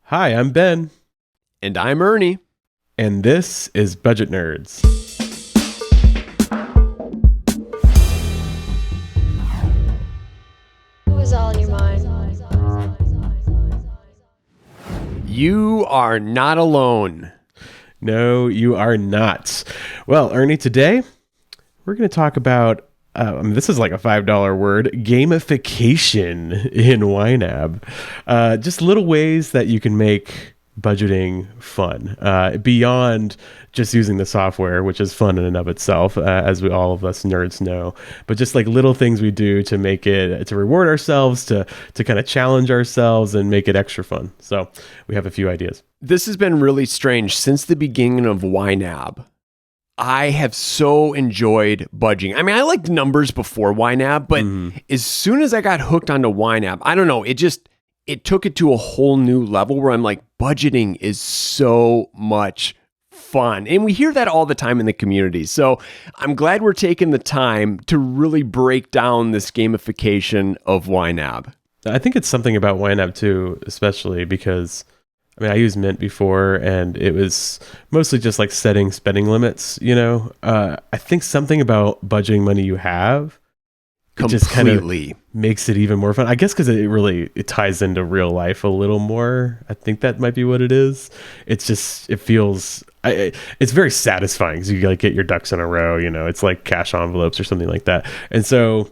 Hi, I'm Ben, And I'm Ernie. and this is Budget Nerds. What was all in your mind? You are not alone. No, you are not. Well, Ernie, today we're going to talk about, this is like a $5 word, gamification in YNAB. Just little ways that you can make budgeting fun, beyond just using the software, which is fun in and of itself, as all of us nerds know, but just like little things we do to make it, to reward ourselves, to kind of challenge ourselves and make it extra fun. So we have a few ideas. This has been really strange since the beginning of YNAB. I have so enjoyed budgeting. I mean, I liked numbers before YNAB, but as soon as I got hooked onto YNAB, I don't know, it took it to a whole new level where I'm like, budgeting is so much fun. And we hear that all the time in the community. So I'm glad we're taking the time to really break down this gamification of YNAB. I think it's something about YNAB too, especially because I used Mint before and it was mostly just like setting spending limits, I think something about budgeting money you have just kind of makes it even more fun. I guess because it ties into real life a little more. I think that might be what it is. It's just, it feels, it's very satisfying because you like get your ducks in a row, it's like cash envelopes or something like that. And so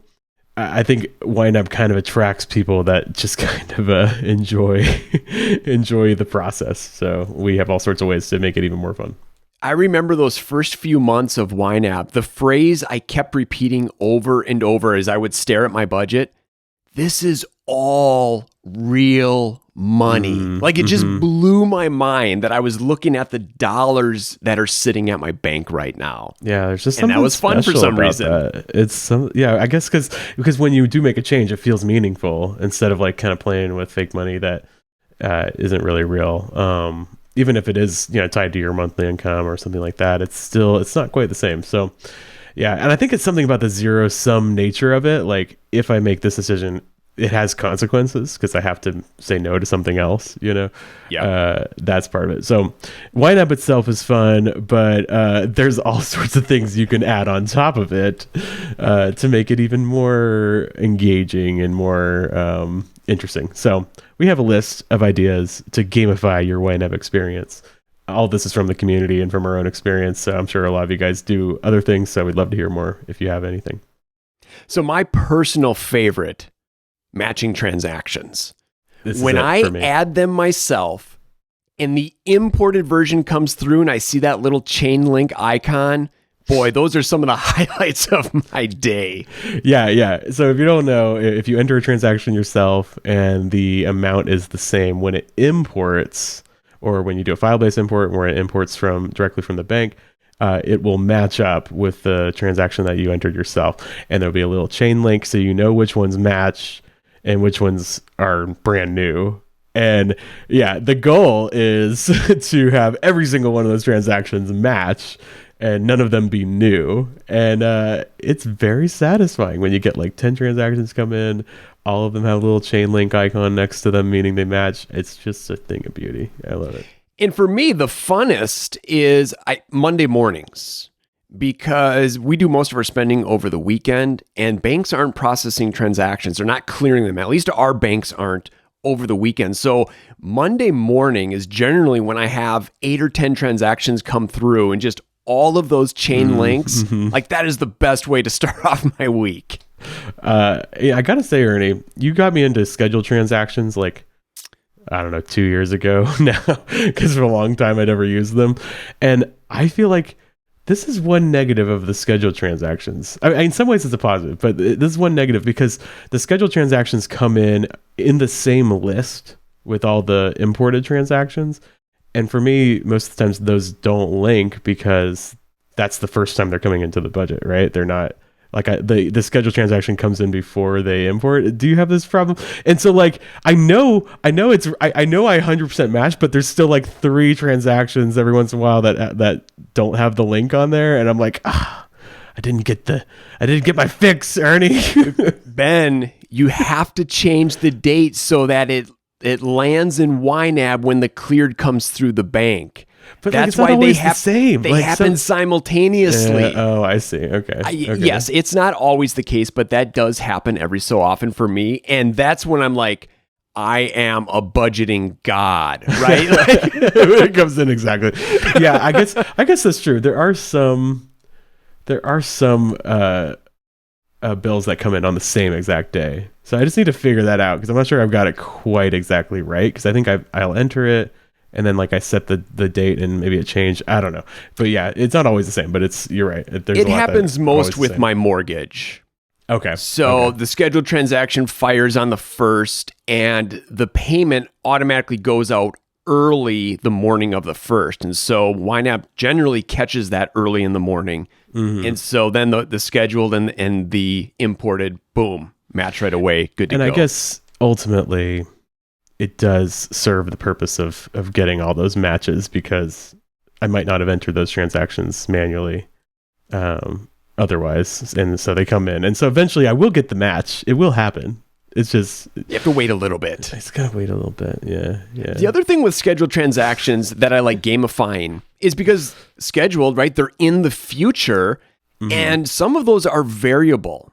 I think YNAB kind of attracts people that just kind of enjoy the process. So we have all sorts of ways to make it even more fun. I remember those first few months of YNAB, the phrase I kept repeating over and over as I would stare at my budget, this is all real money. Like it just blew my mind that I was looking at the dollars that are sitting at my bank right now. Yeah, there's just something and that was fun for some reason. That. I guess because when you do make a change, it feels meaningful instead of like kind of playing with fake money that isn't really real. Even if it is, tied to your monthly income or something like that, it's not quite the same. So yeah. And I think it's something about the zero sum nature of it. Like if I make this decision, it has consequences because I have to say no to something else, Yeah. That's part of it. So YNAB itself is fun, but there's all sorts of things you can add on top of it to make it even more engaging and more interesting. So we have a list of ideas to gamify your YNAB experience. All this is from the community and from our own experience. So I'm sure a lot of you guys do other things. So we'd love to hear more if you have anything. So my personal favorite, matching transactions. When I add them myself and the imported version comes through and I see that little chain link icon, boy, those are some of the highlights of my day. Yeah. So if you don't know, if you enter a transaction yourself and the amount is the same when it imports, or when you do a file-based import where it imports directly from the bank, it will match up with the transaction that you entered yourself. And there'll be a little chain link so you know which ones match and which ones are brand new. And yeah, the goal is to have every single one of those transactions match and none of them be new. And it's very satisfying when you get like 10 transactions come in, all of them have a little chain link icon next to them, meaning they match. It's just a thing of beauty. I love it. And for me, the funnest is Monday mornings, because we do most of our spending over the weekend and banks aren't processing transactions. They're not clearing them. At least our banks aren't over the weekend. So Monday morning is generally when I have 8 or 10 transactions come through and just all of those chain links. Like that is the best way to start off my week. I gotta say, Ernie, you got me into scheduled transactions like, I don't know, 2 years ago now, because for a long time I never used them. And I feel like this is one negative of the scheduled transactions. In some ways it's a positive, but this is one negative because the scheduled transactions come in the same list with all the imported transactions. And for me, most of the times those don't link because that's the first time they're coming into the budget, right? They're not like the scheduled transaction comes in before they import. Do you have this problem? And so like, I know I 100% match, but there's still like 3 transactions every once in a while that don't have the link on there. And I'm like, I didn't get my fix, Ernie. Ben, you have to change the date so that it it lands in YNAB when the cleared comes through the bank. But that's like, why the same. They happen simultaneously. Oh, I see. Okay. Yes, it's not always the case, but that does happen every so often for me. And that's when I'm like, I am a budgeting god, right? It comes in exactly. Yeah, I guess that's true. There are some bills that come in on the same exact day. So I just need to figure that out because I'm not sure I've got it quite exactly right. Because I think I'll enter it and then like I set the date and maybe it changed. I don't know. But yeah, it's not always the same. But you're right. It happens most with my mortgage. Okay. So the scheduled transaction fires on the 1st and the payment automatically goes out early the morning of the 1st. And so YNAB generally catches that early in the morning. Mm-hmm. And so then the scheduled and the imported, boom, match right away. Good to go. And I guess ultimately it does serve the purpose of getting all those matches because I might not have entered those transactions manually. Otherwise, and so they come in, and so eventually I will get the match. It will happen. It's just you have to wait a little bit. It's gotta wait a little bit. Yeah. The other thing with scheduled transactions that I like gamifying is because scheduled, right? They're in the future, and some of those are variable.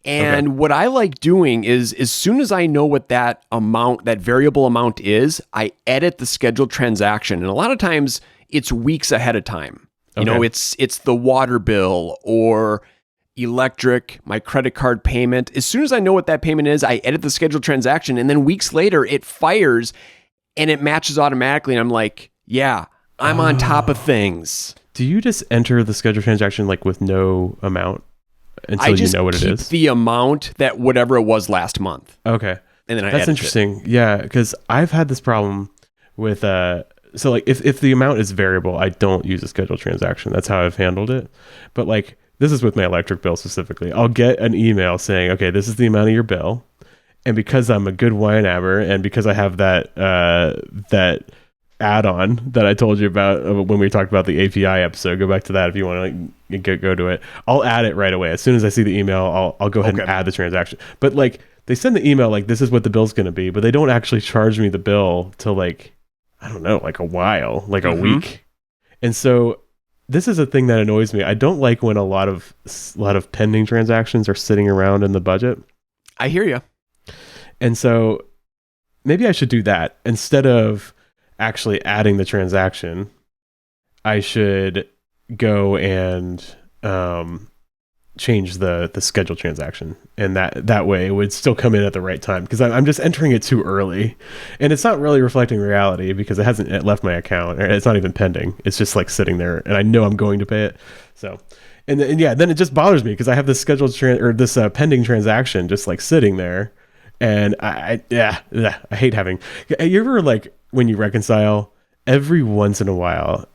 And what I like doing is, as soon as I know what that variable amount is, I edit the scheduled transaction, and a lot of times it's weeks ahead of time. You know, it's the water bill or electric, my credit card payment. As soon as I know what that payment is, I edit the scheduled transaction. And then weeks later, it fires and it matches automatically. And I'm like, yeah, I'm on top of things. Do you just enter the scheduled transaction like with no amount until you know what it is? I just keep the amount that whatever it was last month. Okay. And then I That's interesting. Yeah, because I've had this problem with... So like if the amount is variable, I don't use a scheduled transaction. That's how I've handled it. But like this is with my electric bill specifically. I'll get an email saying, okay, this is the amount of your bill. And because I'm a good YNABber and because I have that add-on that I told you about when we talked about the API episode, go back to that if you want to go to it. I'll add it right away. As soon as I see the email, I'll go ahead and add the transaction. But like they send the email like this is what the bill's going to be, but they don't actually charge me the bill till like I don't know, like a while, like a week. And so this is a thing that annoys me. I don't like when a lot of pending transactions are sitting around in the budget. I hear you. And so maybe I should do that instead of actually adding the transaction. I should go and change the scheduled transaction, and that way it would still come in at the right time because I'm just entering it too early, and it's not really reflecting reality because it hasn't left my account, or it's not even pending. It's just like sitting there, and I know I'm going to pay it. So, and then it just bothers me because I have this scheduled this pending transaction just like sitting there, and I hate having. You ever like when you reconcile every once in a while?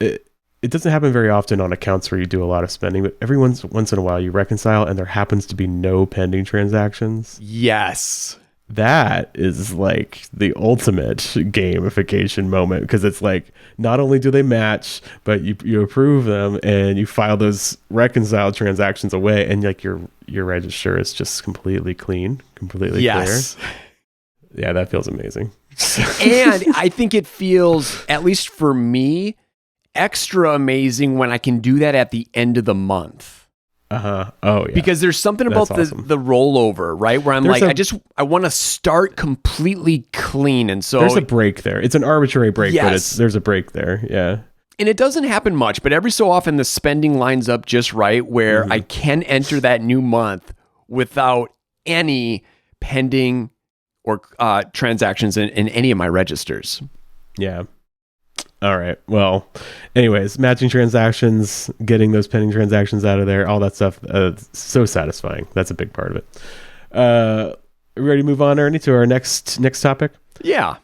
It doesn't happen very often on accounts where you do a lot of spending, but every once in a while you reconcile and there happens to be no pending transactions. Yes. That is like the ultimate gamification moment because it's like not only do they match, but you approve them and you file those reconciled transactions away and like your register is just completely clean, completely clear. Yeah, that feels amazing. And I think it feels, at least for me, extra amazing when I can do that at the end of the month. Oh yeah. Because there's something about the rollover, right? Where I'm I want to start completely clean, and so there's a break there. It's an arbitrary break, but there's a break there. Yeah. And it doesn't happen much, but every so often the spending lines up just right where I can enter that new month without any pending or transactions in any of my registers. Yeah. All right. Well, anyways, matching transactions, getting those pending transactions out of there, all that stuff, so satisfying. That's a big part of it. Are we ready to move on, Ernie, to our next topic? Yeah.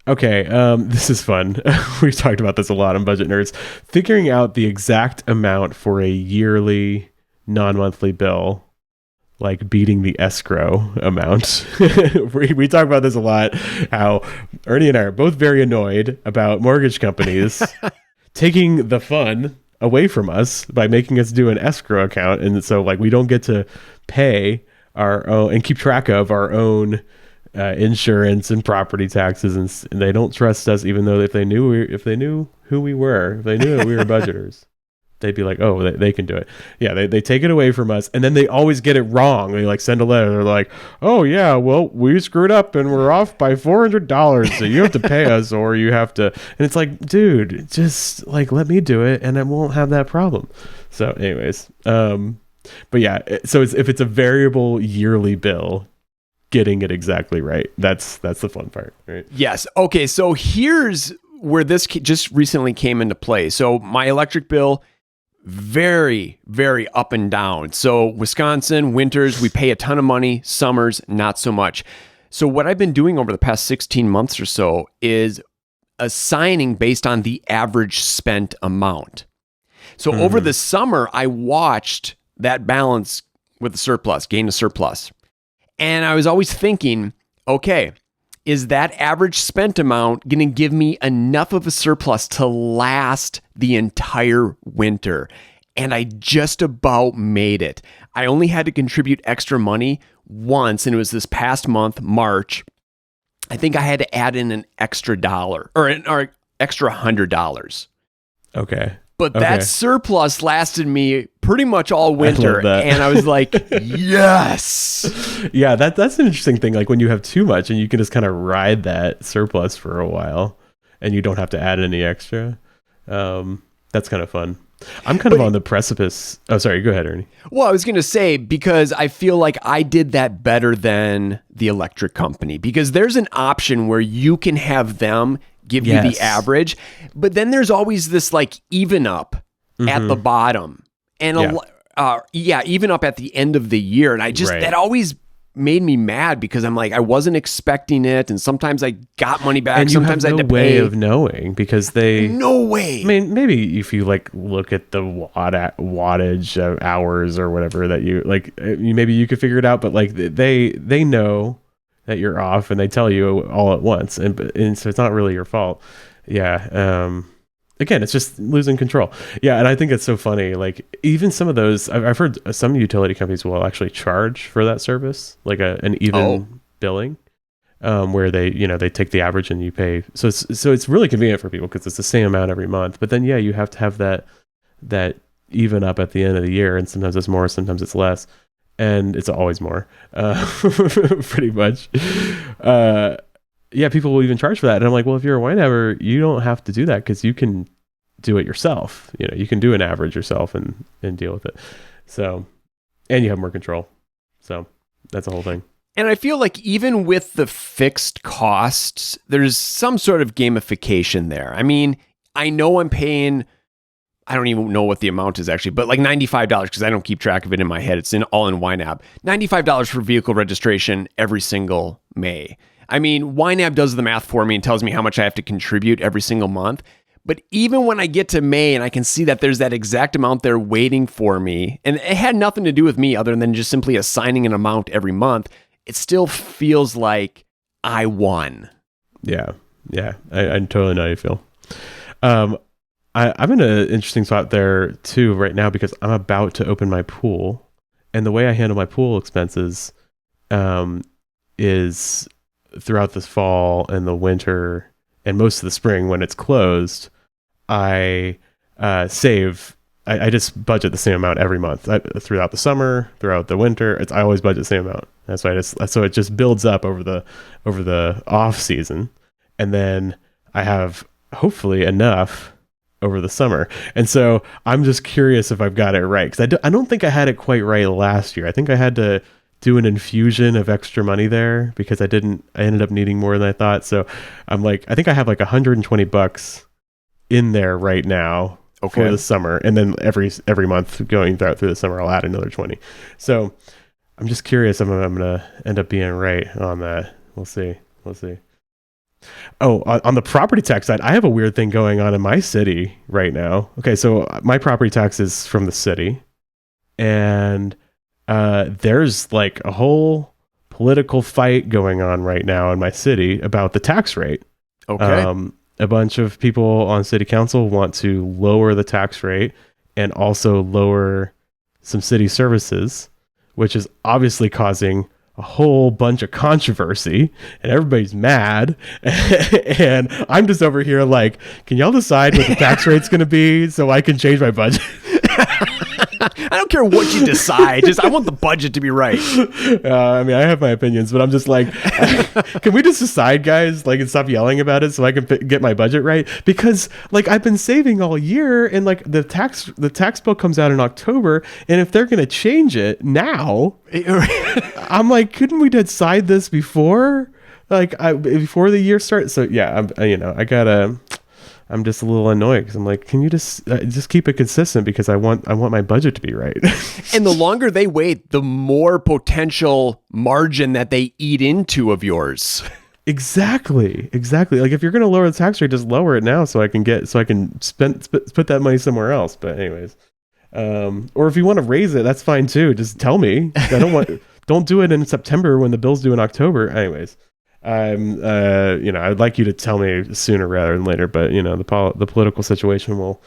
Okay. This is fun. We've talked about this a lot on Budget Nerds. Figuring out the exact amount for a yearly, non-monthly bill, like beating the escrow amount. we talk about this a lot, how Ernie and I are both very annoyed about mortgage companies taking the fun away from us by making us do an escrow account. And so like we don't get to pay our own and keep track of our own insurance and property taxes, and they don't trust us, even though if they knew who we were, if they knew that we were budgeters, they'd be like, oh, they can do it. Yeah, they take it away from us, and then they always get it wrong. They like send a letter. They're like, oh yeah, well, we screwed up and we're off by $400, so you have to pay us, or you have to. And it's like, dude, just like let me do it, and I won't have that problem. So, anyways, but yeah, so if it's a variable yearly bill, getting it exactly right, that's the fun part, right? Yes. Okay. So here's where this just recently came into play. So my electric bill, very, very up and down. So Wisconsin, winters, we pay a ton of money. Summers, not so much. So what I've been doing over the past 16 months or so is assigning based on the average spent amount. So over the summer, I watched that balance with the surplus, gain a surplus. And I was always thinking, okay, is that average spent amount going to give me enough of a surplus to last the entire winter? And I just about made it. I only had to contribute extra money once, and it was this past month, March. I think I had to add in an extra $1 or extra $100. Okay. But that surplus lasted me pretty much all winter. I and I was like, yes. Yeah, that's an interesting thing. Like when you have too much and you can just kind of ride that surplus for a while and you don't have to add any extra. That's kind of fun. I'm kind of on the precipice. Oh, sorry. Go ahead, Ernie. Well, I was going to say, because I feel like I did that better than the electric company, because there's an option where you can have them give you the average, but then there's always this like even up at the bottom, and even up at the end of the year. And I just, that always made me mad, because I'm like, I wasn't expecting it. And sometimes I got money back. And sometimes you have I had no to pay. way of knowing, because no way. I mean, maybe if you like look at the wattage of hours or whatever that you like, maybe you could figure it out, but like they know that you're off and they tell you all at once. And so it's not really your fault. Yeah. Again, it's just losing control. Yeah. And I think it's so funny. Like even some of those, I've heard some utility companies will actually charge for that service, like an even billing, where they take the average and you pay. So it's really convenient for people because it's the same amount every month. But then, you have to have that even up at the end of the year. And sometimes it's more, sometimes it's less. And it's always more, pretty much. People will even charge for that. And I'm like, well, if you're a YNABer, you don't have to do that, because you can do it yourself. You can do an average yourself and deal with it. So, and you have more control. So that's the whole thing. And I feel like even with the fixed costs, there's some sort of gamification there. I mean, I know I'm paying, I don't even know what the amount is actually, but like $95, because I don't keep track of it in my head. It's all in YNAB. $95 for vehicle registration every single May. I mean, YNAB does the math for me and tells me how much I have to contribute every single month. But even when I get to May and I can see that there's that exact amount there waiting for me, and it had nothing to do with me other than just simply assigning an amount every month, it still feels like I won. Yeah. I totally know how you feel. I'm in an interesting spot there too right now, because I'm about to open my pool, and the way I handle my pool expenses is throughout this fall and the winter and most of the spring when it's closed, I save. I just budget the same amount every month throughout the summer, throughout the winter. I always budget the same amount. That's why so it just builds up over the off season, and then I have hopefully enough over the summer. And so I'm just curious if I've got it right, because I don't think I had it quite right last year. I think I had to do an infusion of extra money there, because I ended up needing more than I thought. So I'm like, I think I have like $120 in there right now for the summer. And then every month going through the summer, I'll add another 20. So I'm just curious if I'm going to end up being right on that. We'll see. Oh, on the property tax side, I have a weird thing going on in my city right now. Okay, so my property tax is from the city, and there's like a whole political fight going on right now in my city about the tax rate. Okay. A bunch of people on city council want to lower the tax rate and also lower some city services, which is obviously causing a whole bunch of controversy and everybody's mad. And I'm just over here like, can y'all decide what the tax rate's going to be so I can change my budget? I don't care what you decide. Just I want the budget to be right. I mean, I have my opinions, but I'm just like, can we just decide, guys? Like, and stop yelling about it so I can get my budget right? Because like I've been saving all year, and like the tax bill comes out in October, and if they're gonna change it now, I'm like, couldn't we decide this before? Like before the year starts? So yeah, I'm just a little annoyed because I'm like, can you just keep it consistent, because I want my budget to be right. And the longer they wait, the more potential margin that they eat into of yours. Exactly. Like if you're going to lower the tax rate, just lower it now so I can put that money somewhere else. But anyways, or if you want to raise it, that's fine too. Just tell me. Don't do it in September when the bill's due in October. Anyways. I'd like you to tell me sooner rather than later, but the political situation will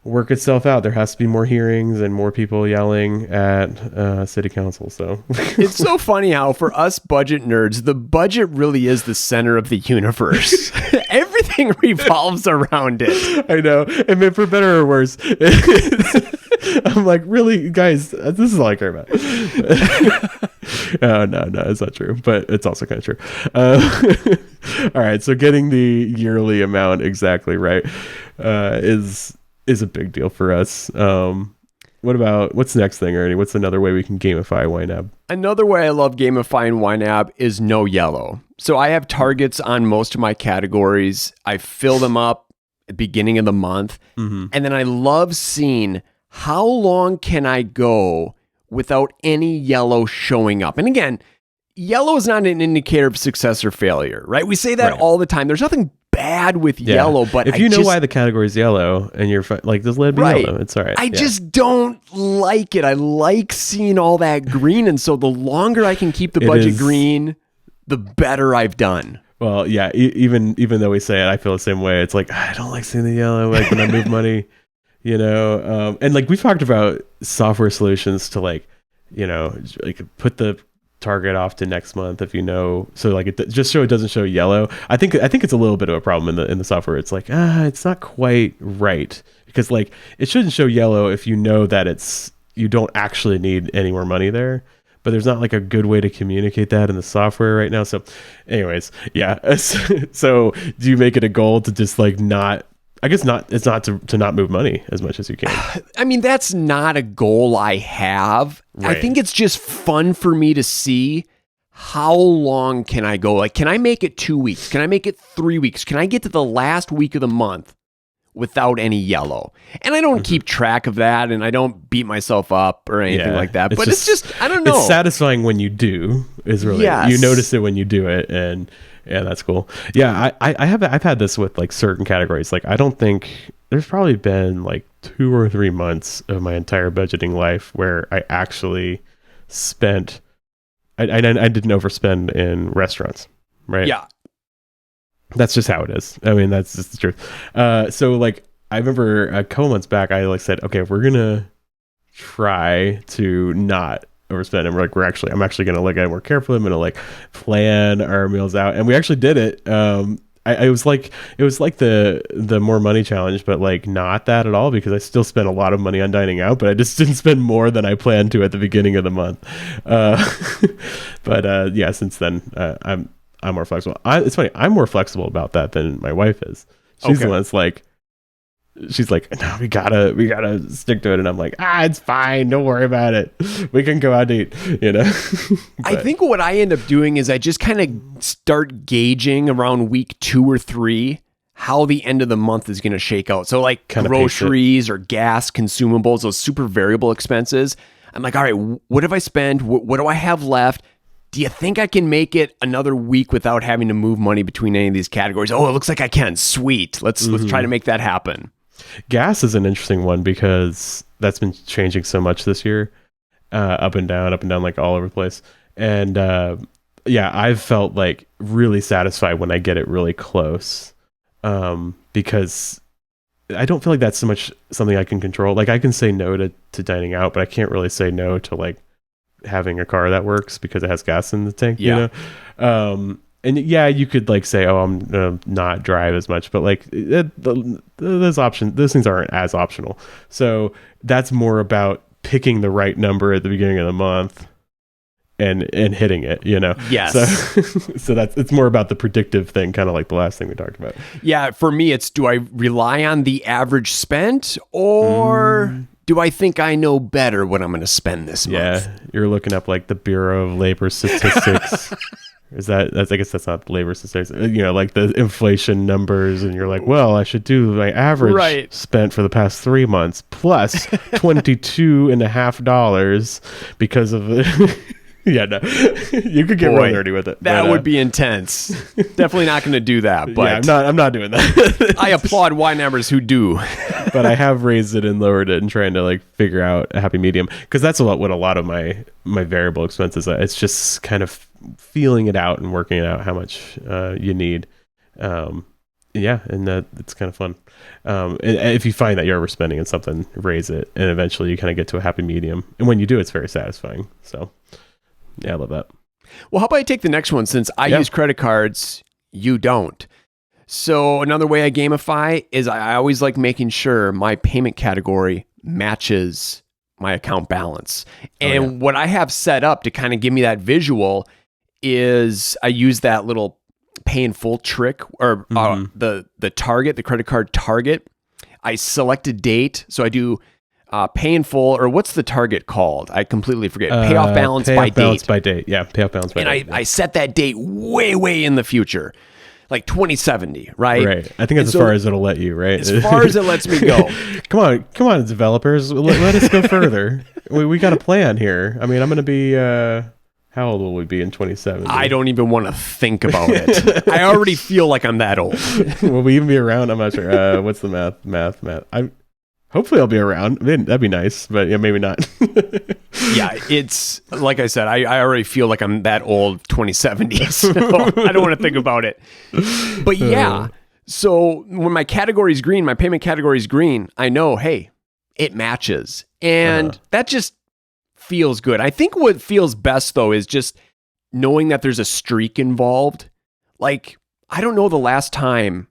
work itself out. There has to be more hearings and more people yelling at city council. So it's so funny how for us budget nerds, the budget really is the center of the universe. Everything revolves around it. I know. I mean, for better or worse, I'm like, really, guys, this is all I care about. No, it's not true, but it's also kind of true. All right, so getting the yearly amount exactly right is a big deal for us. What's the next thing, Ernie? What's another way we can gamify YNAB? Another way I love gamifying YNAB is no yellow. So I have targets on most of my categories. I fill them up at the beginning of the month, and then I love seeing how long can I go without any yellow showing up. And again, yellow is not an indicator of success or failure, right? We say that all the time. There's nothing bad with yellow, but if you know why the category is yellow and you're like, just let it be yellow. It's all right. I just don't like it. I like seeing all that green. And so the longer I can keep the budget green, the better I've done. Well, yeah, even though we say it, I feel the same way. It's like, I don't like seeing the yellow, like when I move money. And like we've talked about software solutions to like put the target off to next month so like it just it doesn't show yellow. I think it's a little bit of a problem in the software. It's like it's not quite right, because like it shouldn't show yellow if you know that you don't actually need any more money there. But there's not like a good way to communicate that in the software right now. So anyways, yeah. So do you make it a goal to just like not? I guess not. It's not to not move money as much as you can. I mean, that's not a goal I have. Right. I think it's just fun for me to see how long can I go. Like, can I make it 2 weeks? Can I make it 3 weeks? Can I get to the last week of the month without any yellow? And I don't keep track of that, and I don't beat myself up or anything like that. But it's just, I don't know. It's satisfying when you do. Is really you notice it when you do it, and yeah, that's cool. Yeah, I've had this with like certain categories. Like I don't think there's probably been like 2 or 3 months of my entire budgeting life where I actually spent. I didn't overspend in restaurants, right? Yeah, that's just how it is. I mean, that's just the truth. So like I remember a couple months back, I like said, okay, we're gonna try to not overspend, and I'm actually gonna look at it more carefully. I'm gonna like plan our meals out, and we actually did it. It was like the more money challenge, but like not that at all, because I still spent a lot of money on dining out, but I just didn't spend more than I planned to at the beginning of the month. But yeah, since then I'm more flexible. It's funny, I'm more flexible about that than my wife is. She's the one that's like, she's like, no, we gotta stick to it, and I'm like, it's fine, don't worry about it, we can go out to eat, I think what I end up doing is I just kind of start gauging around week 2 or 3 how the end of the month is going to shake out. So like kinda groceries or gas, consumables, those super variable expenses, I'm like, all right, what have I spent? What do I have left? Do you think I can make it another week without having to move money between any of these categories? Oh, it looks like I can. Sweet. Let's try to make that happen. Gas is an interesting one because that's been changing so much this year, up and down, like all over the place. And yeah, I've felt like really satisfied when I get it really close, because I don't feel like that's so much something I can control. Like I can say no to dining out, but I can't really say no to like having a car that works because it has gas in the tank, Yeah. And yeah, you could like say, oh, I'm gonna not drive as much, but like those things aren't as optional. So that's more about picking the right number at the beginning of the month and hitting it, Yes. So it's more about the predictive thing, kind of like the last thing we talked about. Yeah, for me, it's do I rely on the average spent or do I think I know better what I'm going to spend this month? Yeah, you're looking up like the Bureau of Labor Statistics. I guess that's not labor statistics, like the inflation numbers, and you're like, well, I should do my average spent for the past 3 months plus $22.50 because of the. Yeah, no, you could get real nerdy with it. That would be intense. Definitely not going to do that. But yeah, I'm not doing that. I applaud YNABers who do. But I have raised it and lowered it and trying to like figure out a happy medium, because that's what a lot of my variable expenses are. It's just kind of feeling it out and working out how much you need. And it's kind of fun. And if you find that you're overspending in something, raise it, and eventually you kind of get to a happy medium. And when you do, it's very satisfying. So. Yeah, I love that. Well, how about I take the next one? Since I use credit cards, you don't. So another way I gamify is I always like making sure my payment category matches my account balance. And what I have set up to kind of give me that visual is I use that little pay in full trick, or the target, the credit card target. I select a date. So I do pay in full, or what's the target called? I completely forget. Payoff balance by date. Yeah, payoff balance by date. And I set that date way, way in the future, like 2070, right? Right. I think that's as far as it'll let you, right? As far as it lets me go. Come on, developers. Let us go further. We got a plan here. I mean, I'm going to be... how old will we be in 2070? I don't even want to think about it. I already feel like I'm that old. Will we even be around? I'm not sure. What's the math? Hopefully I'll be around. I mean, that'd be nice, but yeah, maybe not. Yeah, it's like I said, I already feel like I'm that old, 2070. So I don't want to think about it. But yeah, so when my category is green, my payment category is green, I know, hey, it matches. And that just feels good. I think what feels best, though, is just knowing that there's a streak involved. Like, I don't know the last time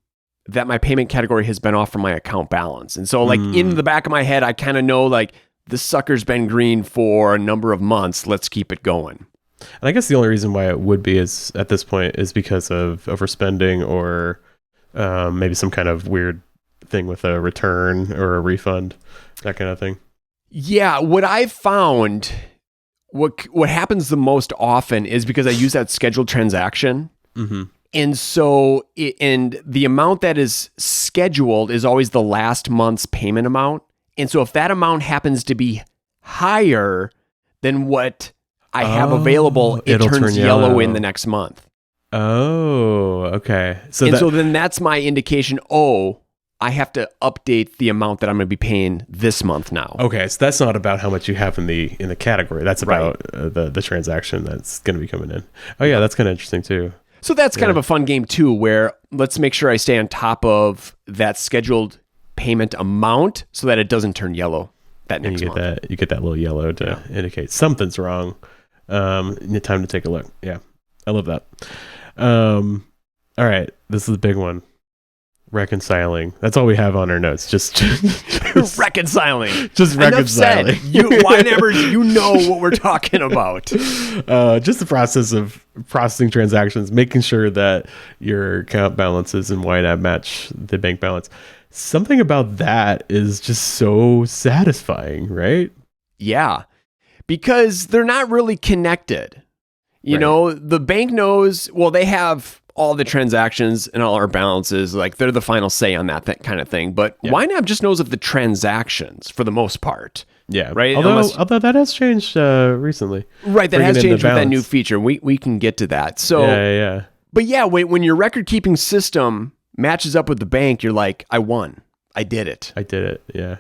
that my payment category has been off from my account balance. And so like in the back of my head, I kind of know like this sucker's been green for a number of months. Let's keep it going. And I guess the only reason why it would be is at this point is because of overspending or maybe some kind of weird thing with a return or a refund, that kind of thing. Yeah. What I've found, what happens the most often is because I use that scheduled transaction. Mm-hmm. And so, and the amount that is scheduled is always the last month's payment amount. And so if that amount happens to be higher than what I have available, it turns yellow in the next month. Oh, okay. So then that's my indication, I have to update the amount that I'm going to be paying this month now. Okay, so that's not about how much you have in the category. That's about the transaction that's going to be coming in. Oh yeah, that's kind of interesting too. So that's kind of a fun game too, where let's make sure I stay on top of that scheduled payment amount so that it doesn't turn yellow that next month. You get that little yellow to indicate something's wrong. Time to take a look. Yeah, I love that. All right, this is the big one. Reconciling. That's all we have on our notes. Just reconciling. Just reconciling. You YNABers, you know what we're talking about. Just the process of processing transactions, making sure that your account balances in YNAB match the bank balance. Something about that is just so satisfying, right? Yeah, because they're not really connected. You know, the bank knows, well, they have all the transactions and all our balances, like they're the final say on that kind of thing. But YNAB just knows of the transactions for the most part. Yeah. Right. Although that has changed recently. Right. That has changed with that new feature. We can get to that. So, yeah. But yeah, when your record keeping system matches up with the bank, you're like, I won. I did it. Yeah.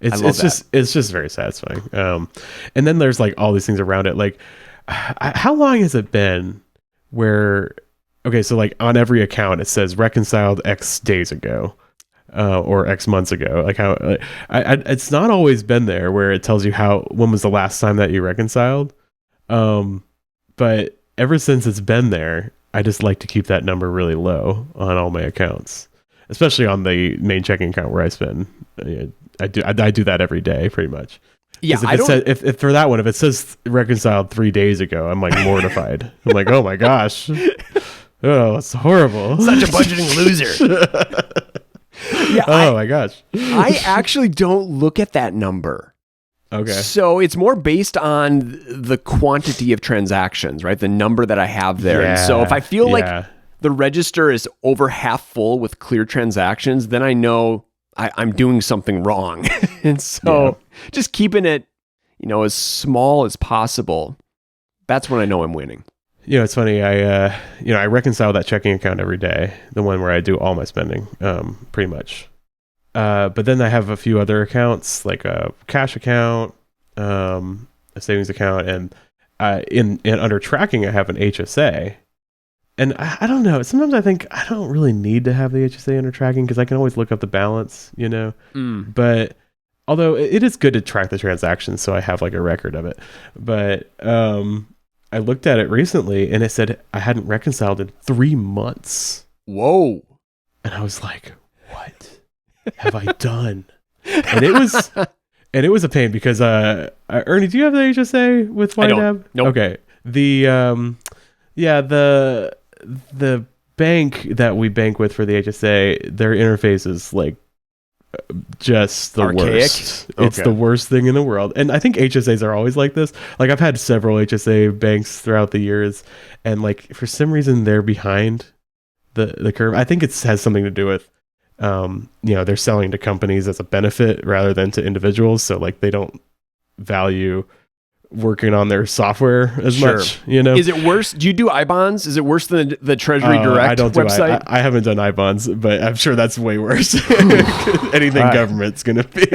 It's just very satisfying. And then there's like all these things around it. Like, how long has it been where, okay, so like on every account it says reconciled X days ago, or X months ago. Like how it's not always been there where it tells you when was the last time that you reconciled. But ever since it's been there, I just like to keep that number really low on all my accounts, especially on the main checking account where I spend. I do that every day pretty much. Yeah, if for that one, if it says reconciled 3 days ago, I'm like mortified. I'm like, oh my gosh, oh, it's horrible. Such a budgeting loser. Yeah. Oh my gosh. I actually don't look at that number. Okay. So it's more based on the quantity of transactions, right? The number that I have there. And so if I feel like the register is over half full with clear transactions, then I know I'm doing something wrong. And so just keeping it, as small as possible, that's when I know I'm winning. It's funny. I reconcile that checking account every day, the one where I do all my spending, pretty much. But then I have a few other accounts, like a cash account, a savings account, and in under tracking, I have an HSA. And I don't know. Sometimes I think I don't really need to have the HSA under tracking because I can always look up the balance, But although it is good to track the transactions, so I have like a record of it. But I looked at it recently and it said I hadn't reconciled in 3 months. Whoa. And I was like, what have I done? And it was a pain because Ernie, do you have the HSA with YNAB? I don't. Nope. Okay. The bank that we bank with for the HSA, their interface is like just the archaic? Worst. It's the worst thing in the world. And I think HSAs are always like this. Like I've had several HSA banks throughout the years, and like for some reason they're behind the curve. I think it has something to do with they're selling to companies as a benefit rather than to individuals. So like they don't value working on their software as much, Is it worse? Do you do I-bonds? Is it worse than the Treasury Direct website? I haven't done I-bonds, but I'm sure that's way worse. Anything government's going to be.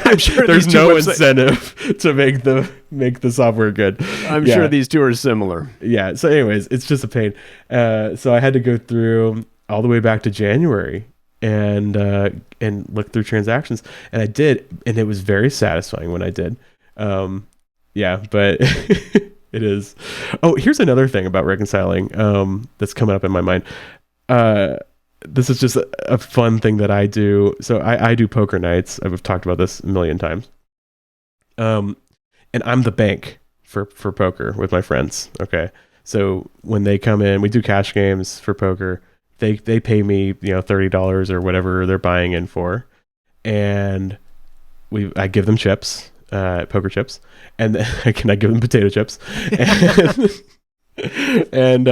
I'm sure there's no incentive to make the software good. I'm sure these two are similar. Yeah. So anyways, it's just a pain. So I had to go through all the way back to January and look through transactions, and I did, and it was very satisfying when I did. Yeah, but it is. Oh, here's another thing about reconciling that's coming up in my mind. This is just a fun thing that I do. So I do poker nights. I've talked about this a million times. And I'm the bank for poker with my friends. Okay, so when they come in, we do cash games for poker. They pay me $30 or whatever they're buying in for, and I give them chips. Poker chips, and I give them potato chips, and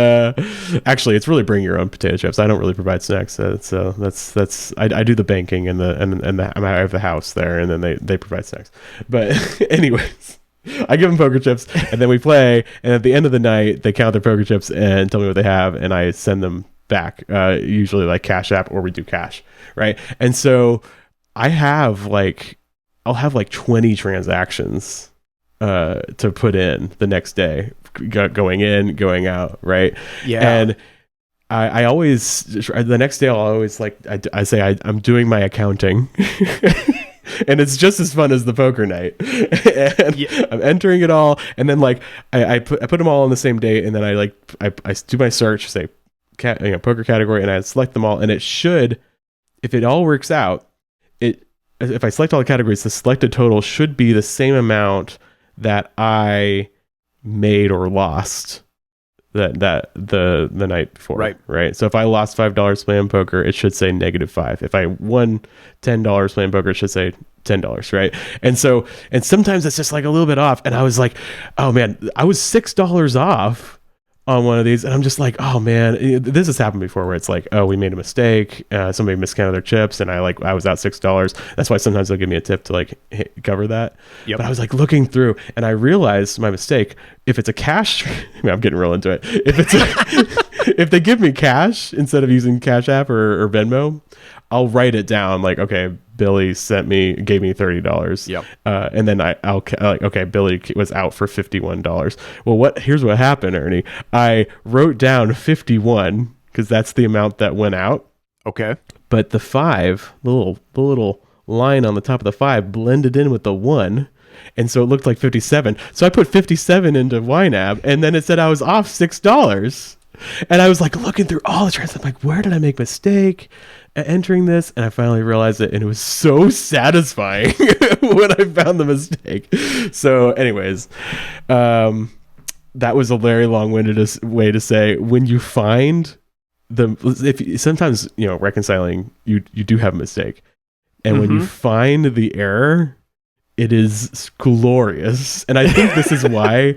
actually, it's really bring your own potato chips. I don't really provide snacks, so that's I do the banking and I have the house there, and then they provide snacks. But anyways, I give them poker chips, and then we play, and at the end of the night, they count their poker chips and tell me what they have, and I send them back, usually like Cash App, or we do cash, right? And so I'll have like 20 transactions to put in the next day, going in, going out, right? Yeah. And I always, the next day I'll always I say I'm doing my accounting. And it's just as fun as the poker night. And I'm entering it all, and then I put them all on the same day, and then I do my search, say poker category, and I select them all, and it should, if it all works out, if I select all the categories, the selected total should be the same amount that I made or lost the night before. Right. So if I lost $5 playing poker, it should say -5. If I won $10 playing poker, it should say $10. Right. And sometimes it's just like a little bit off. And I was like, oh man, I was $6 off on one of these, and I'm just like, oh man, this has happened before, where it's like, oh, we made a mistake, somebody miscounted their chips, and I was out $6. That's why sometimes they'll give me a tip to cover that. Yep. But I was looking through, and I realized my mistake. If it's a cash, I'm getting real into it. If they give me cash instead of using Cash App or Venmo, I'll write it down okay, Billy gave me $30. Yep. And then I'll okay, Billy was out for $51. Well, here's what happened, Ernie. I wrote down 51 because that's the amount that went out. Okay. But the 5, the little line on the top of the 5 blended in with the 1. And so it looked like 57. So I put 57 into YNAB, and then it said I was off $6. And I was like looking through all the transactions. I'm like, where did I make a mistake entering this? And I finally realized it, and it was so satisfying when I found the mistake. So anyways, that was a very long-winded way to say, when you find sometimes, reconciling, you do have a mistake. And when you find the error, it is glorious. And I think this is why,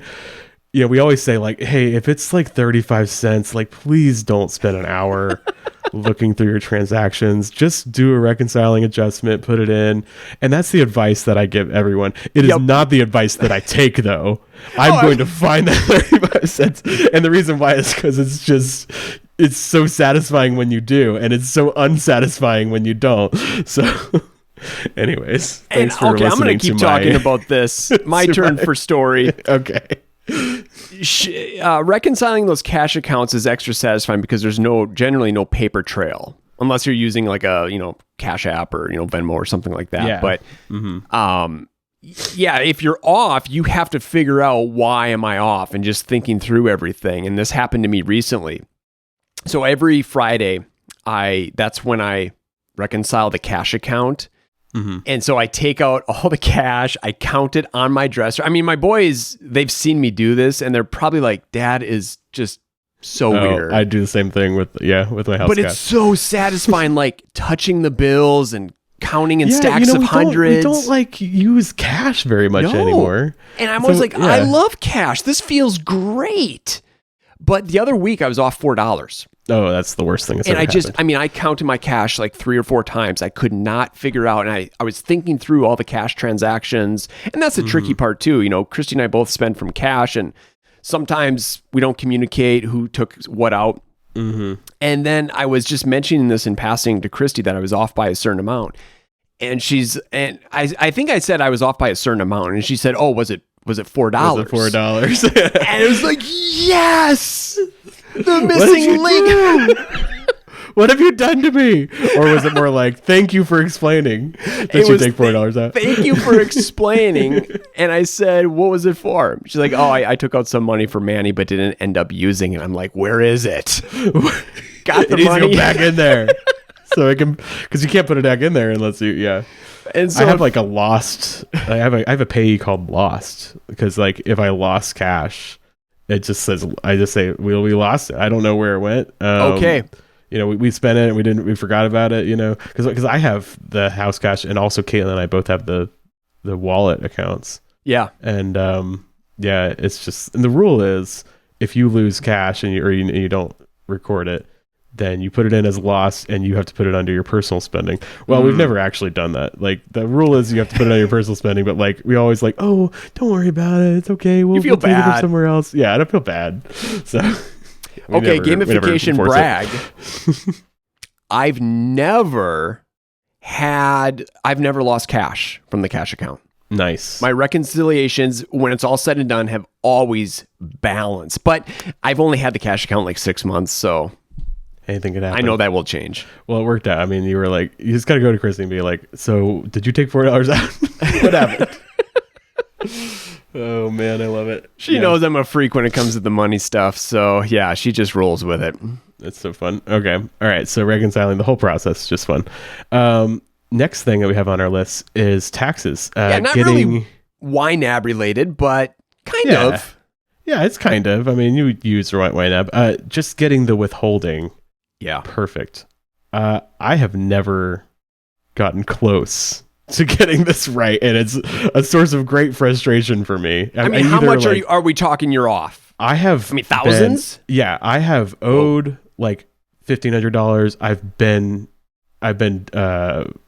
we always say, like, hey, if it's like 35 cents, like, please don't spend an hour looking through your transactions. Just do a reconciling adjustment, put it in. And that's the advice that I give everyone. It is not the advice that I take, though. I'm going to find that 35 cents. And the reason why is because it's so satisfying when you do, and it's so unsatisfying when you don't. So anyways, thanks for listening. I'm going to keep talking about this. My turn for story. Okay. Reconciling those cash accounts is extra satisfying because there's generally no paper trail, unless you're using like a, Cash App or, Venmo or something like that. Yeah. But, if you're off, you have to figure out, why am I off, and just thinking through everything. And this happened to me recently. So every Friday, that's when I reconcile the cash account. And so I take out all the cash, I count it on my dresser. I mean, my boys, they've seen me do this, and they're probably like, Dad is just so weird. I do the same thing with my house But cash. it's so satisfying, like touching the bills and counting in stacks of hundreds. We don't like use cash very much anymore. And I'm always like, I love cash. This feels great. But the other week I was off $4. Oh, that's the worst thing that's ever happened. I counted my cash like 3 or 4 times. I could not figure out, and I was thinking through all the cash transactions, and that's the tricky part too. Christy and I both spend from cash, and sometimes we don't communicate who took what out. And then I was just mentioning this in passing to Christy that I was off by a certain amount, and I think I said I was off by a certain amount, and she said, "Oh, was it $4? Was it $4? And it was like, yes, the missing link. What have you done to me? Or was it more like, thank you for explaining that you take $4 out? Thank you for explaining. And I said, what was it for? She's like, oh, I took out some money for Manny, but didn't end up using it. I'm like, where is it? Got the money. To go back in there. So I can, because you can't put it back in there unless you, And so I have like I have a payee called lost, because like if I lost cash, it just says, I just say, we lost it. I don't know where it went. Okay. We spent it and we forgot about it, because I have the house cash, and also Caitlin and I both have the wallet accounts. Yeah. And it's just, and the rule is, if you lose cash and you don't record it, then you put it in as lost, and you have to put it under your personal spending. Well, we've never actually done that. Like, the rule is you have to put it on your personal spending, but like, we always like, oh, don't worry about it. It's okay. We'll take it somewhere else. Yeah, I don't feel bad. So, gamification brag. I've never lost cash from the cash account. Nice. My reconciliations, when it's all said and done, have always balanced. But I've only had the cash account like 6 months, so anything could happen. I know that will change. Well, it worked out. I mean, you were like, you just got to go to Christy and be like, so did you take $4 out? What happened? Oh, man, I love it. She knows I'm a freak when it comes to the money stuff. So, yeah, she just rolls with it. That's so fun. Okay. All right. So reconciling, the whole process is just fun. Next thing that we have on our list is taxes. Not really YNAB related, but kind of. Yeah, it's kind of. I mean, you use YNAB. Just getting the withholding. Yeah. Perfect. I have never gotten close to getting this right, and it's a source of great frustration for me. I mean, how much are we talking you're off? I have thousands? I have owed like $1,500.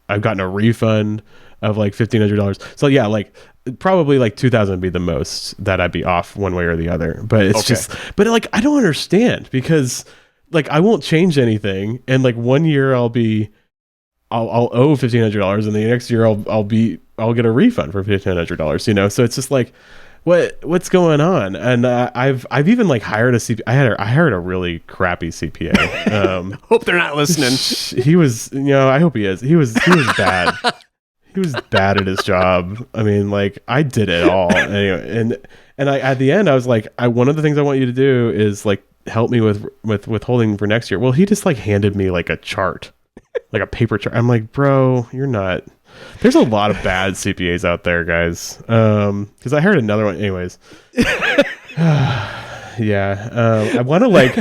I've gotten a refund of like $1,500. So yeah, like probably like 2,000 would be the most that I'd be off one way or the other. But it's but like, I don't understand, because like I won't change anything, and like 1 year I'll owe $1,500, and the next year I'll get a refund for $1,500. So it's just like, what's going on? And I've even like hired a CPA. I hired a really crappy CPA. Hope they're not listening. He was, I hope he is. He was bad. he was bad at his job. I mean, like, I did it all anyway, and I at the end I was like, one of the things I want you to do is like help me with withholding for next year. Well, he just like handed me like a chart, like a paper chart. I'm like, bro, you're not. There's a lot of bad CPAs out there, guys. Because I heard another one, anyways. Yeah, I want to like,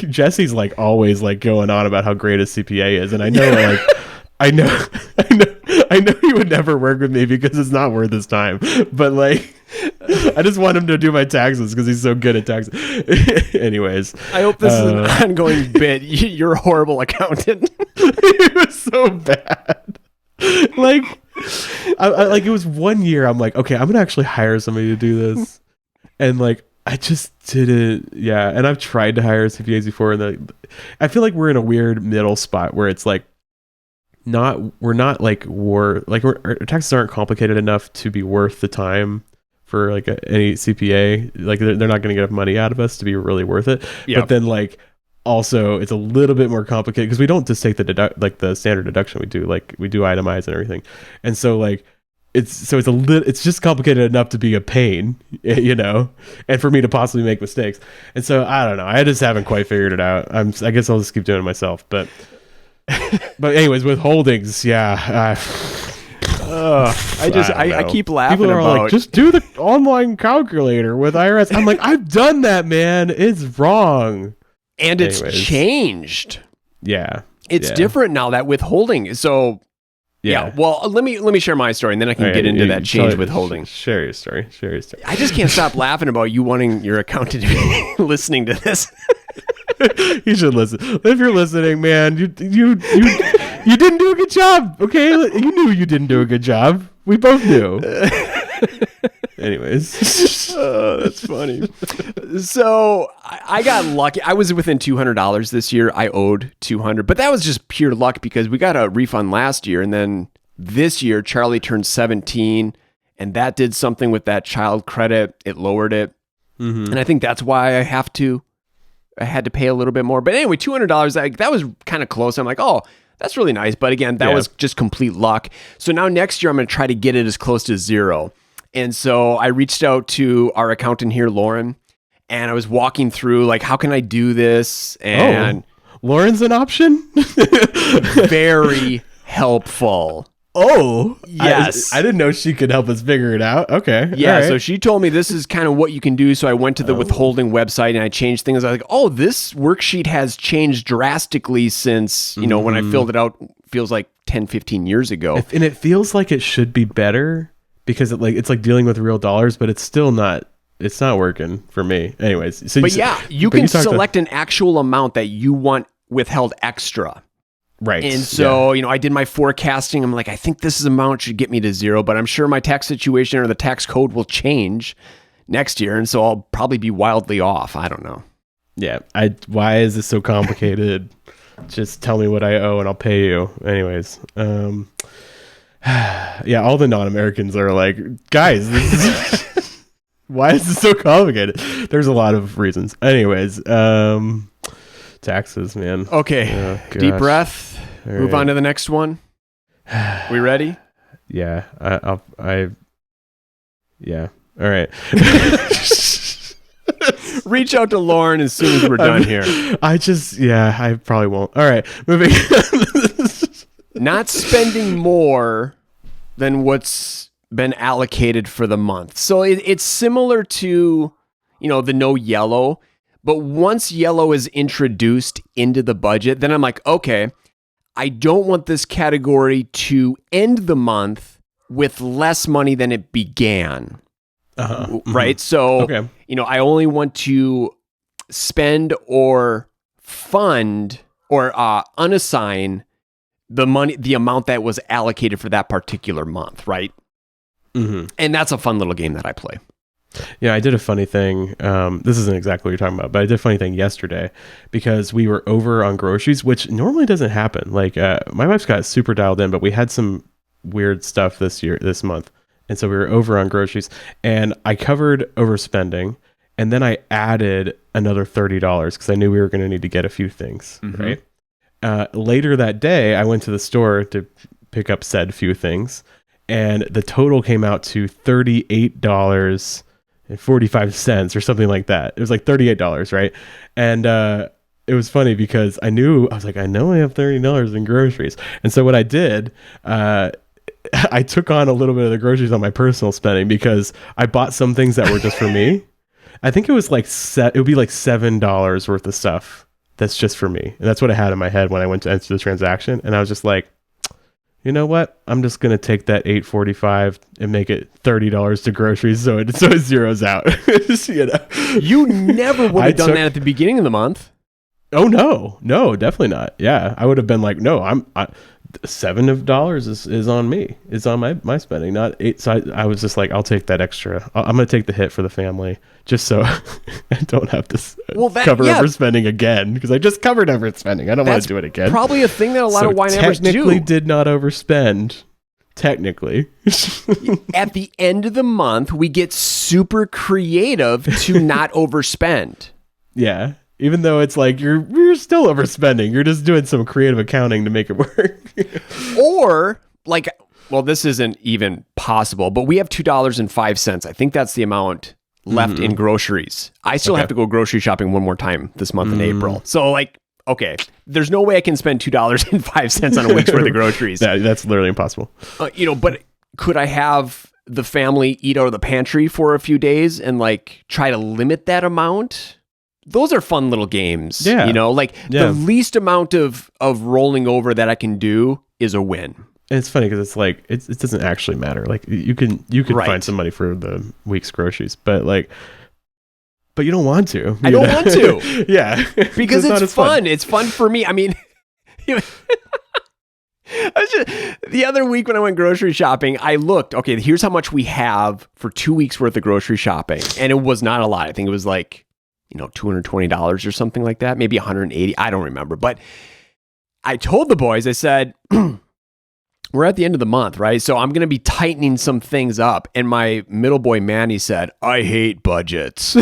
Jesse's like always like going on about how great a CPA is, and I know like, I know he would never work with me because it's not worth his time. But like, I just want him to do my taxes because he's so good at taxes. Anyways, I hope this is an ongoing bit. You're a horrible accountant. It was so bad. Like, I like it was 1 year. I'm like, okay, I'm gonna actually hire somebody to do this, and like. I just didn't. Yeah, and I've tried to hire CPAs before, and I feel like we're in a weird middle spot where it's like, we're not like our taxes aren't complicated enough to be worth the time for like any CPA. Like they're not going to get enough money out of us to be really worth it. Yep. But then like also it's a little bit more complicated because we don't just take the standard deduction. We do itemize and everything, and so like. It's just complicated enough to be a pain, and for me to possibly make mistakes. And so I don't know. I just haven't quite figured it out. I guess I'll just keep doing it myself. But anyways, withholdings, yeah. I keep laughing People are about like, just do the online calculator with IRS. I'm like, I've done that, man. It's wrong. And it's changed. Yeah. It's different now, that withholding. So yeah. Well, let me share my story, and then I can get into that change withholding. Share your story. I just can't stop laughing about you wanting your accountant to be listening to this. You should listen. If you're listening, man, you didn't do a good job. Okay, you knew you didn't do a good job. We both knew. Anyways, that's funny. So I got lucky. I was within $200 this year. I owed $200, but that was just pure luck because we got a refund last year, and then this year Charlie turned 17, and that did something with that child credit. It lowered it, and I think that's why I had to pay a little bit more. But anyway, $200. That was kind of close. I'm like, oh, that's really nice. But again, that was just complete luck. So now next year I'm going to try to get it as close to zero. And so I reached out to our accountant here, Lauren, and I was walking through, like, how can I do this? And Lauren's an option? Very helpful. Oh, yes. I didn't know she could help us figure it out. Okay. Yeah. Right. So she told me this is kind of what you can do. So I went to the withholding website and I changed things. I was like, oh, this worksheet has changed drastically since, when I filled it out, feels like 10, 15 years ago. And it feels like it should be better. Because it's like dealing with real dollars, but it's still not. It's not working for me. Anyways, so you can select an actual amount that you want withheld extra. Right. And so I did my forecasting. I'm like, I think this amount should get me to zero, but I'm sure my tax situation or the tax code will change next year, and so I'll probably be wildly off. I don't know. Yeah. Why is this so complicated? Just tell me what I owe and I'll pay you. Anyways. Yeah, all the non-Americans are like, guys, why is this so complicated? There's a lot of reasons. Anyways, taxes, man. Okay, deep breath. All Move on to the next one. We ready? Yeah, yeah. All right. Reach out to Lauren as soon as we're done here. I probably won't. All right, moving. Not spending more than what's been allocated for the month. So it's similar to, the no yellow, but once yellow is introduced into the budget, then I'm like, okay, I don't want this category to end the month with less money than it began. Right? So, I only want to spend or fund or unassign the amount that was allocated for that particular month, right? And that's a fun little game that I play. Yeah, I did a funny thing. This isn't exactly what you're talking about, but I did a funny thing yesterday because we were over on groceries, which normally doesn't happen. Like, my wife's got super dialed in, but we had some weird stuff this month. And so we were over on groceries, and I covered overspending, and then I added another $30 because I knew we were going to need to get a few things, right? Later that day, I went to the store to pick up said few things. And the total came out to $38.45 or something like that. It was like $38, right? And it was funny because I was like, I know I have $30 in groceries. And so what I did, I took on a little bit of the groceries on my personal spending because I bought some things that were just for me. I think it was like it would be like $7 worth of stuff that's just for me. And that's what I had in my head when I went to enter the transaction. And I was just like, you know what? I'm just going to take that $8.45 and make it $30 to groceries so it zeroes out. You know? You never would have done that at the beginning of the month. Oh, no, definitely not. Yeah. I would have been like, no, $7 is on me. It's on my spending, not $8. So I was just like, I'll take that extra. I'm going to take the hit for the family just so I don't have to cover overspending again, because I just covered overspending. I don't want to do it again. Probably a thing that a lot of YNABers do. Technically did not overspend. Technically. At the end of the month, we get super creative to not overspend. Yeah. Even though it's like you're still overspending. You're just doing some creative accounting to make it work. Or like, well, this isn't even possible, but we have $2.05. I think that's the amount left in groceries. I still have to go grocery shopping one more time this month in April. So like, okay, there's no way I can spend $2.05 on a week's worth of groceries. That's literally impossible. But could I have the family eat out of the pantry for a few days and like try to limit that amount? Those are fun little games. Yeah. The least amount of rolling over that I can do is a win. And it's funny because it's like it doesn't actually matter. Like you can find some money for the week's groceries, but you don't want to. I don't want to. Yeah, because it's fun. It's fun for me. I mean, the other week when I went grocery shopping, I looked. Okay, here's how much we have for 2 weeks worth of grocery shopping, and it was not a lot. I think it was like $220 or something like that, maybe $180. I don't remember, but I told the boys, I said, we're at the end of the month, right? So I'm going to be tightening some things up. And my middle boy, Manny, said, I hate budgets.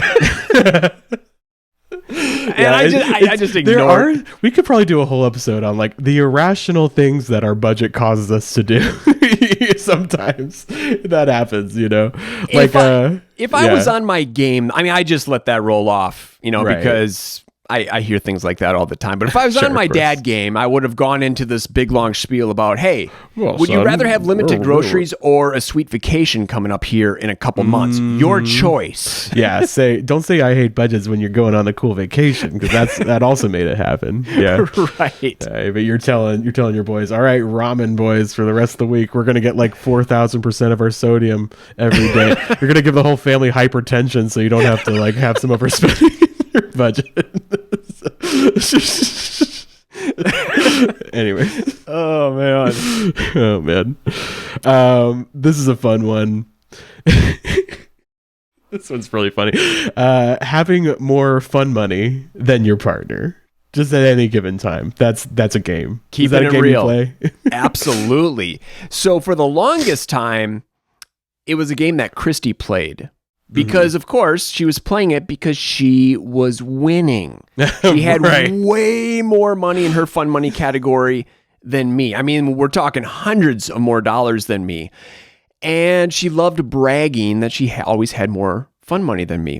I just ignored. We could probably do a whole episode on like the irrational things that our budget causes us to do. Sometimes that happens, Like if I was on my game, I mean, I just let that roll off, because I hear things like that all the time. But if I was on my dad game, I would have gone into this big long spiel about, hey, would you rather have limited groceries or a sweet vacation coming up here in a couple months? Your choice. Yeah, don't say I hate budgets when you're going on a cool vacation, because that also made it happen. Yeah, right. But you're telling your boys, all right, ramen boys, for the rest of the week, we're gonna get like 4,000% of our sodium every day. You're gonna give the whole family hypertension, so you don't have to like have some overspending your budget. Anyway. Oh man. This is a fun one. This one's really funny. Having more fun money than your partner, just at any given time. That's a game. Keeping it real. Play? Absolutely. So for the longest time, it was a game that Christy played. Because, of course, she was playing it because she was winning. She had way more money in her fun money category than me. I mean, we're talking hundreds of more dollars than me. And she loved bragging that she always had more fun money than me.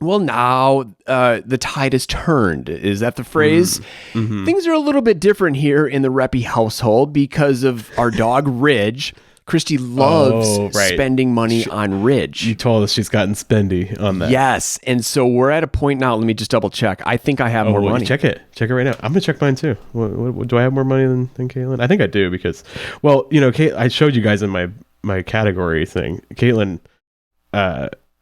Well, now the tide has turned. Is that the phrase? Mm-hmm. Things are a little bit different here in the Reppy household because of our dog, Ridge. Christy loves spending money on Ridge. You told us she's gotten spendy on that. Yes. And so we're at a point now. Let me just double check. I think I have more money. Check it right now. I'm going to check mine too. What, do I have more money than Caitlin? I think I do because, I showed you guys in my category thing. Caitlin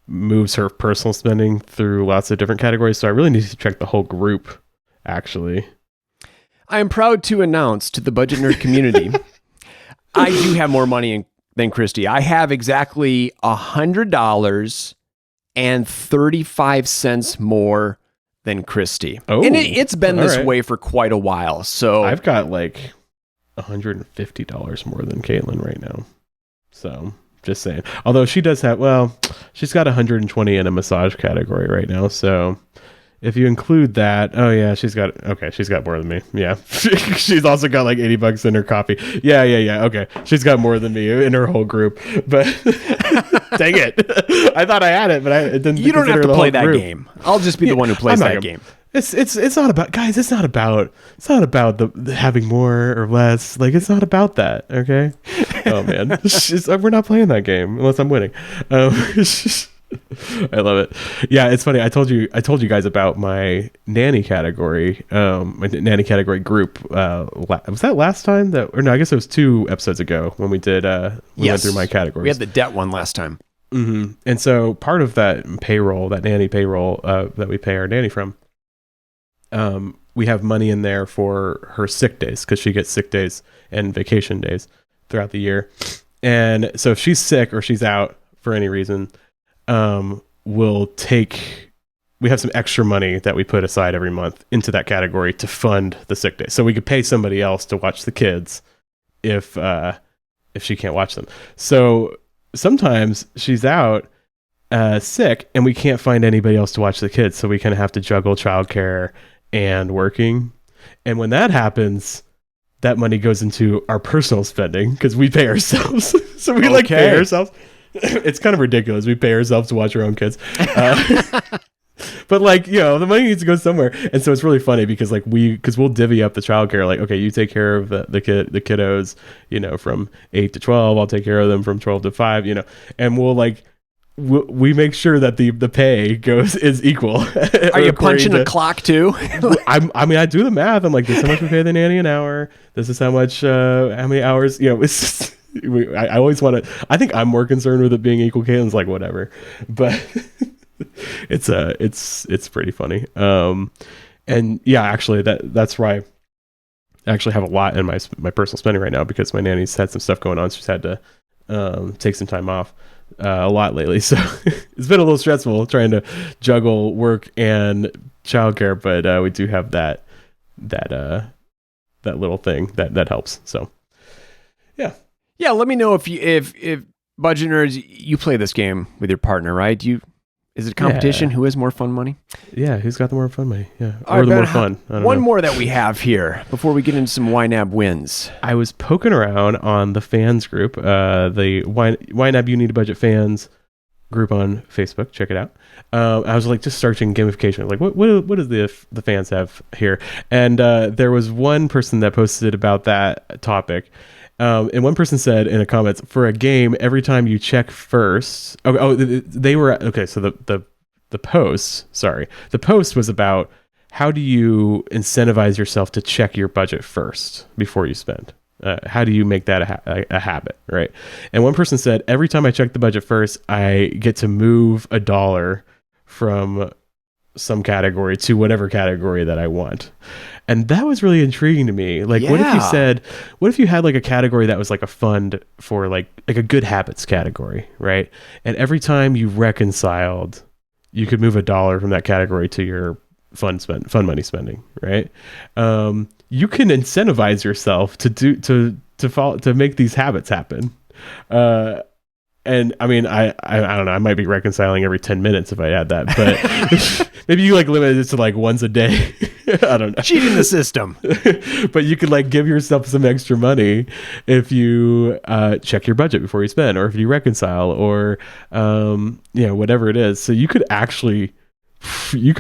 moves her personal spending through lots of different categories. So I really need to check the whole group, actually. I am proud to announce to the Budget Nerd community I do have more money than Christy. I have exactly $100.35 more than Christy. Oh, and it's been this way for quite a while. So I've got like $150 more than Caitlin right now. So just saying. Although she does have, she's got 120 in a massage category right now. So if you include that, oh yeah, she's got more than me. Yeah. She's also got like $80 in her coffee. Yeah. Okay. She's got more than me in her whole group. But dang it. I thought I had it, but it didn't. You don't have to play that group. Game. I'll just be the one who plays that game. It's not about, guys, it's not about the having more or less. Like, it's not about that. Okay. Oh man. We're not playing that game unless I'm winning. I love it. Yeah, it's funny. I told you guys about my nanny category, my nanny category group. Was that last time I guess it was 2 episodes ago when we did, went through my categories. We had the debt one last time. Mm-hmm. And so part of that payroll, that nanny payroll, that we pay our nanny from, we have money in there for her sick days, because she gets sick days and vacation days throughout the year. And so if she's sick or she's out for any reason, we have some extra money that we put aside every month into that category to fund the sick day. So we could pay somebody else to watch the kids if she can't watch them. So sometimes she's out sick and we can't find anybody else to watch the kids. So we kind of have to juggle childcare and working. And when that happens, that money goes into our personal spending because we pay ourselves. So we pay ourselves. It's kind of ridiculous. We pay ourselves to watch our own kids. But the money needs to go somewhere. And so it's really funny because we'll divvy up the childcare. Like, okay, you take care of the kiddos, from 8 to 12. I'll take care of them from 12 to 5, and we make sure that the pay is equal. Are you punching a clock too? I do the math. I'm like, this is how much we pay the nanny an hour. This is how much, how many hours, it's just, I always want to, I think I'm more concerned with it being equal. Caitlin's like, whatever, but it's pretty funny. And yeah, actually that's why I actually have a lot in my personal spending right now, because my nanny's had some stuff going on. She's had to take some time off a lot lately. So it's been a little stressful trying to juggle work and childcare, but we do have that little thing that helps. So yeah, let me know if budget nerds, you play this game with your partner, right? Is it a competition? Yeah. Who has more fun money? Yeah, who's got the more fun money? Yeah, or the more fun. I don't know. More that we have here before we get into some YNAB wins. I was poking around on the fans group, the YNAB You Need a Budget fans group on Facebook. Check it out. I was just searching gamification. Like, what does the fans have here? And there was one person that posted about that topic. And one person said in the comments, for a game, every time you check first. They were okay. So the post was about how do you incentivize yourself to check your budget first before you spend. How do you make that a habit, right? And one person said, every time I check the budget first, I get to move $1 from some category to whatever category that I want. And that was really intriguing to me. What if you had a category that was a fund for like a good habits category, right? And every time you reconciled, you could move $1 from that category to your fun money spending, right? You can incentivize yourself to make these habits happen. And I mean, I don't know, I might be reconciling every 10 minutes if I had that, but maybe you limit it to once a day. I don't know. Cheating the system. But you could give yourself some extra money if you check your budget before you spend, or if you reconcile, or whatever it is. So you could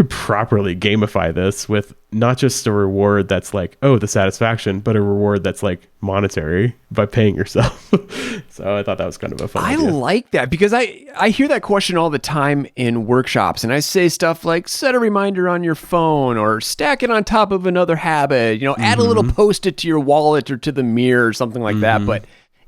properly gamify this with not just a reward that's the satisfaction, but a reward that's monetary by paying yourself. So I thought that was kind of a fun idea. I like that, because I hear that question all the time in workshops, and I say stuff like set a reminder on your phone, or stack it on top of another habit, add a little post-it to your wallet or to the mirror or something like that. But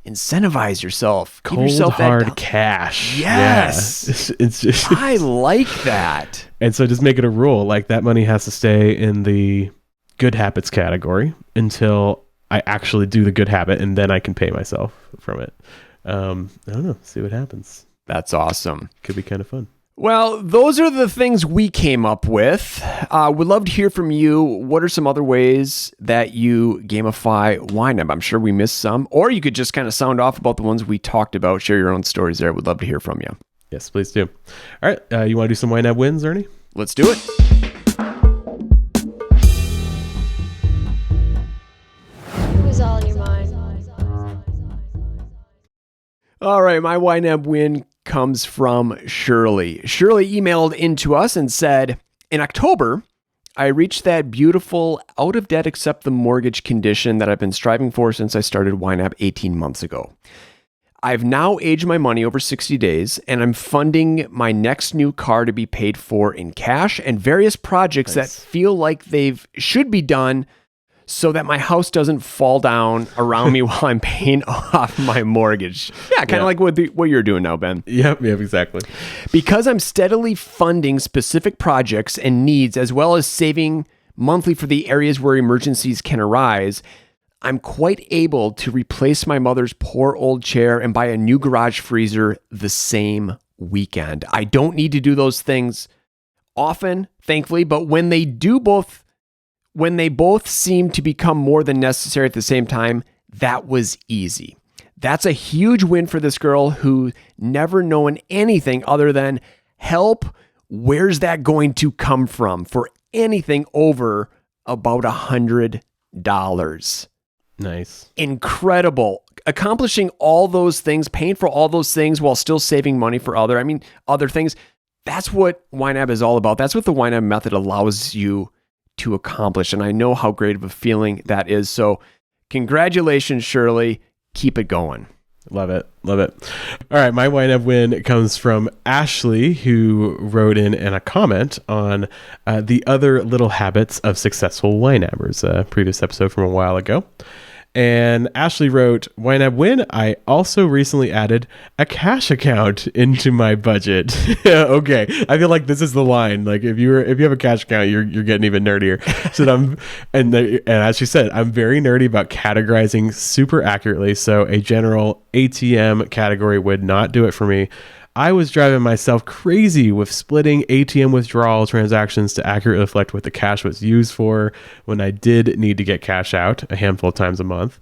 incentivize yourself. Give yourself hard cash. Yes. Yeah. It's just, I like that. And so just make it a rule. That money has to stay in the good habits category until I actually do the good habit, and then I can pay myself from it. I don't know. See what happens. That's awesome. Could be kind of fun. Well, those are the things we came up with. We'd love to hear from you. What are some other ways that you gamify YNAB? I'm sure we missed some. Or you could just kind of sound off about the ones we talked about. Share your own stories there. We'd love to hear from you. Yes, please do. All right. You want to do some YNAB wins, Ernie? Let's do it. All right, my YNAB win comes from Shirley. Shirley emailed into us and said, in October, I reached that beautiful out of debt except the mortgage condition that I've been striving for since I started YNAB 18 months ago. I've now aged my money over 60 days, and I'm funding my next new car to be paid for in cash and various projects that feel like should be done so that my house doesn't fall down around me while I'm paying off my mortgage. Yeah, kind of like what you're doing now, Ben. Yep, exactly. Because I'm steadily funding specific projects and needs, as well as saving monthly for the areas where emergencies can arise, I'm quite able to replace my mother's poor old chair and buy a new garage freezer the same weekend. I don't need to do those things often, thankfully, but when they both seem to become more than necessary at the same time, that was easy. That's a huge win for this girl who never known anything other than help. Where's that going to come from for anything over about $100? Nice. Incredible. Accomplishing all those things, paying for all those things while still saving money for other things. That's what YNAB is all about. That's what the YNAB method allows you to accomplish. And I know how great of a feeling that is. So congratulations, Shirley. Keep it going. Love it. All right. My YNAB win comes from Ashley, who wrote in a comment on the other little habits of successful YNABers, a previous episode from a while ago. And Ashley wrote, YNAB win, I also recently added a cash account into my budget. Okay. I feel like this is the line. Like if you have a cash account, you're getting even nerdier. So and as she said, I'm very nerdy about categorizing super accurately. So a general ATM category would not do it for me. I was driving myself crazy with splitting ATM withdrawal transactions to accurately reflect what the cash was used for when I did need to get cash out a handful of times a month.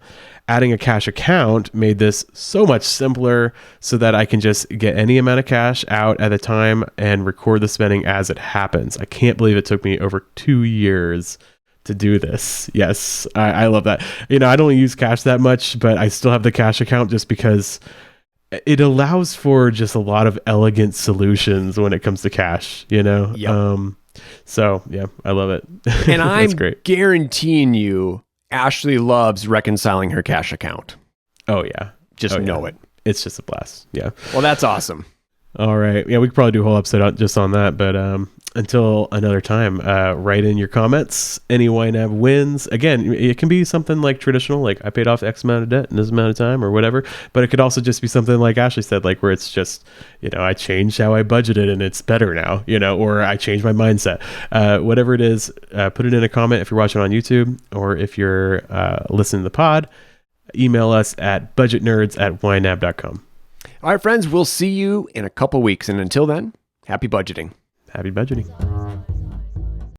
Adding a cash account made this so much simpler so that I can just get any amount of cash out at a time and record the spending as it happens. I can't believe it took me over 2 years to do this. Yes, I love that. I don't use cash that much, but I still have the cash account just because it allows for just a lot of elegant solutions when it comes to cash, Yep. So yeah, I love it. And I'm guaranteeing you, Ashley loves reconciling her cash account. Oh yeah. Know it. It's just a blast. Yeah. Well, that's awesome. All right. Yeah, we could probably do a whole episode just on that, but until another time, write in your comments, any YNAB wins. Again, it can be something like traditional, like I paid off X amount of debt in this amount of time or whatever, but it could also just be something like Ashley said, like where it's just, I changed how I budgeted and it's better now, or I changed my mindset. Whatever it is, put it in a comment if you're watching on YouTube, or if you're listening to the pod, email us at budgetnerds@ynab.com. All right, friends, we'll see you in a couple weeks. And until then, happy budgeting. Happy budgeting.